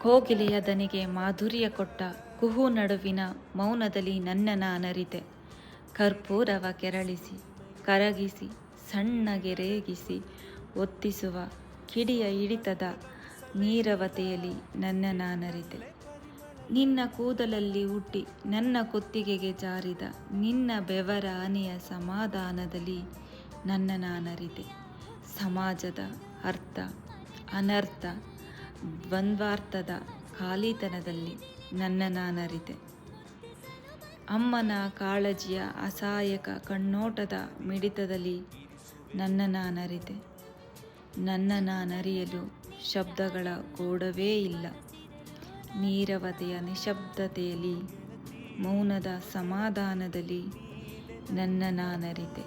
ಕೋಗಿಲೆಯ ದನಿಗೆ ಮಾಧುರ್ಯ ಕೊಟ್ಟ ಕುಹು ನಡುವಿನ ಮೌನದಲ್ಲಿ ನನ್ನ ನಾನರಿತೆ. ಕರ್ಪೂರವ ಕೆರಳಿಸಿ ಕರಗಿಸಿ ಸಣ್ಣಗೆ ರೇಗಿಸಿ ಒತ್ತಿಸುವ ಕಿಡಿಯ ಹಿಡಿತದ ನೀರವತೆಯಲ್ಲಿ ನನ್ನ ನಾನರಿತೆ. ನಿನ್ನ ಕೂದಲಲ್ಲಿ ಹುಟ್ಟಿ ನನ್ನ ಕುತ್ತಿಗೆಗೆ ಜಾರಿದ ನಿನ್ನ ಬೆವರ ಹನಿಯ ಸಮಾಧಾನದಲ್ಲಿ ನನ್ನ ನಾನರಿತೆ. ಸಮಾಜದ ಅರ್ಥ ಅನರ್ಥ ದ್ವಂದ್ವಾರ್ಥದ ಖಾಲಿತನದಲ್ಲಿ ನನ್ನ ನಾನರಿತೆ. ಅಮ್ಮನ ಕಾಳಜಿಯ ಅಸಹಾಯಕ ಕಣ್ಣೋಟದ ಮಿಡಿತದಲ್ಲಿ ನನ್ನ ನಾನರಿತೆ. ನನ್ನ ನಾನರಿಯಲು ಶಬ್ದಗಳ ಗೋಡವೇ ಇಲ್ಲ. ನೀರವತೆಯ ನಿಶಬ್ದತೆಯಲ್ಲಿ ಮೌನದ ಸಮಾಧಾನದಲ್ಲಿ ನನ್ನ ನಾನರಿತೆ.